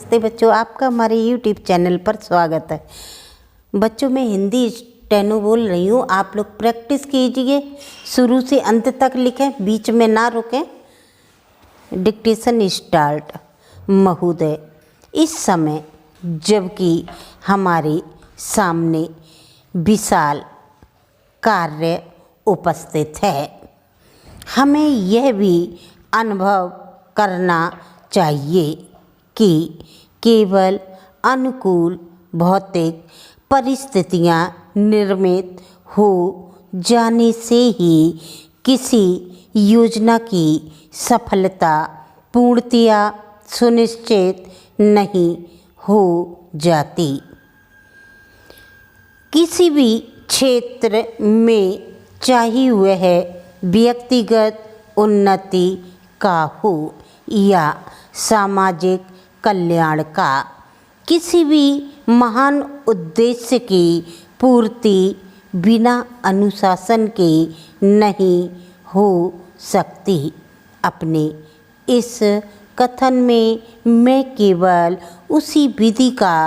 नमस्ते बच्चों, आपका हमारे YouTube चैनल पर स्वागत है। बच्चों, मैं हिंदी स्टेनो बोल रही हूँ। आप लोग प्रैक्टिस कीजिए, शुरू से अंत तक लिखें, बीच में ना रुकें। Dictation start. महोदय, इस समय जबकि हमारे सामने विशाल कार्य उपस्थित है, हमें यह भी अनुभव करना चाहिए कि केवल अनुकूल भौतिक परिस्थितियां निर्मित हो जाने से ही किसी योजना की सफलता पूर्णतया सुनिश्चित नहीं हो जाती। किसी भी क्षेत्र में चाहे वह व्यक्तिगत उन्नति का हो या सामाजिक कल्याण का, किसी भी महान उद्देश्य की पूर्ति बिना अनुशासन के नहीं हो सकती। अपने इस कथन में मैं केवल उसी विधि का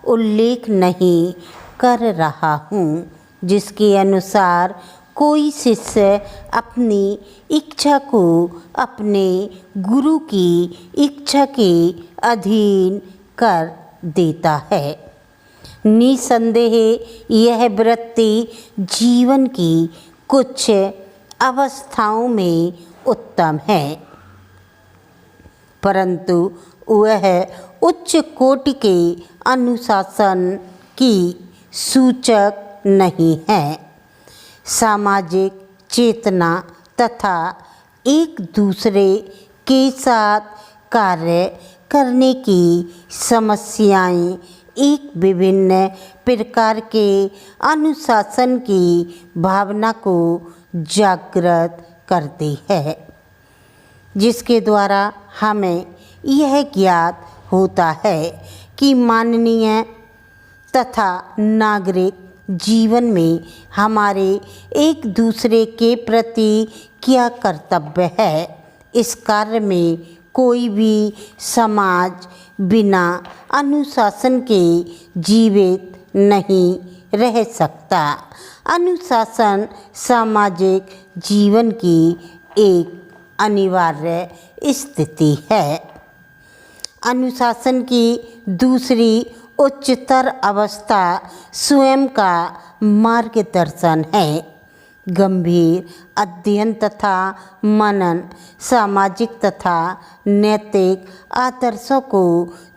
उल्लेख नहीं कर रहा हूँ जिसके अनुसार कोई शिष्य अपनी इच्छा को अपने गुरु की इच्छा के अधीन कर देता है। निसंदेह यह वृत्ति जीवन की कुछ अवस्थाओं में उत्तम है, परंतु वह उच्च कोटि के अनुशासन की सूचक नहीं है। सामाजिक चेतना तथा एक दूसरे के साथ कार्य करने की समस्याएं एक विभिन्न प्रकार के अनुशासन की भावना को जागृत करती है, जिसके द्वारा हमें यह ज्ञात होता है कि मानवीय तथा नागरिक जीवन में हमारे एक दूसरे के प्रति क्या कर्तव्य है। इस कार्य में कोई भी समाज बिना अनुशासन के जीवित नहीं रह सकता। अनुशासन सामाजिक जीवन की एक अनिवार्य स्थिति है। अनुशासन की दूसरी उच्चतर अवस्था स्वयं का मार्गदर्शन है। गंभीर अध्ययन तथा मनन सामाजिक तथा नैतिक आदर्शों को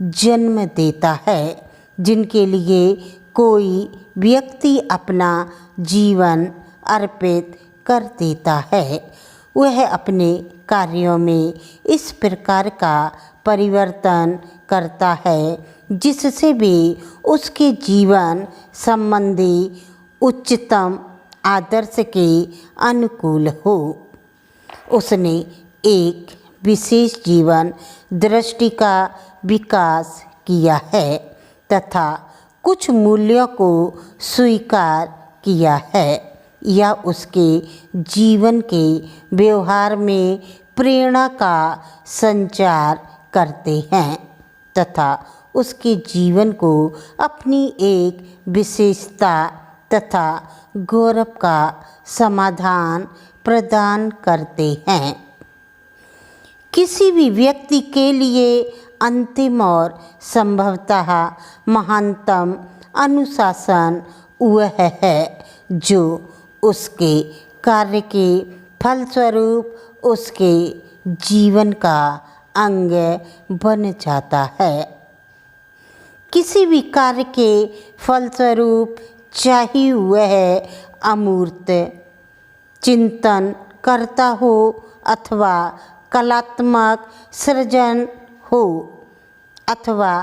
जन्म देता है, जिनके लिए कोई व्यक्ति अपना जीवन अर्पित कर देता है। वह अपने कार्यों में इस प्रकार का परिवर्तन करता है जिससे भी उसके जीवन संबंधी उच्चतम आदर्श के अनुकूल हो। उसने एक विशेष जीवन दृष्टि का विकास किया है तथा कुछ मूल्यों को स्वीकार किया है या उसके जीवन के व्यवहार में प्रेरणा का संचार करते हैं तथा उसके जीवन को अपनी एक विशेषता तथा गौरव का समाधान प्रदान करते हैं। किसी भी व्यक्ति के लिए अंतिम और संभवतः महानतम अनुशासन वह है जो उसके कार्य के फलस्वरूप उसके जीवन का अंग बन जाता है। किसी भी कार्य के फलस्वरूप चाहे वह अमूर्त चिंतन करता हो अथवा कलात्मक सृजन हो अथवा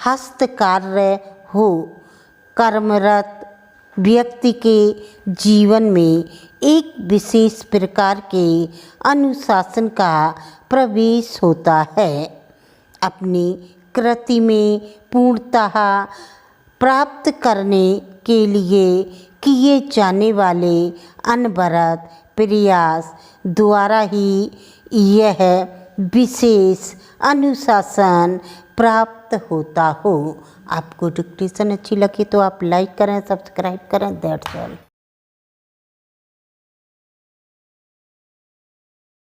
हस्तकार्य हो, कर्मरत व्यक्ति के जीवन में एक विशेष प्रकार के अनुशासन का प्रवेश होता है। अपनी कृति में पूर्णतः प्राप्त करने के लिए किए जाने वाले अनवरत प्रयास द्वारा ही यह विशेष अनुशासन प्राप्त होता हो। आपको डिक्टेशन अच्छी लगी तो आप लाइक करें, सब्सक्राइब करें। That's all.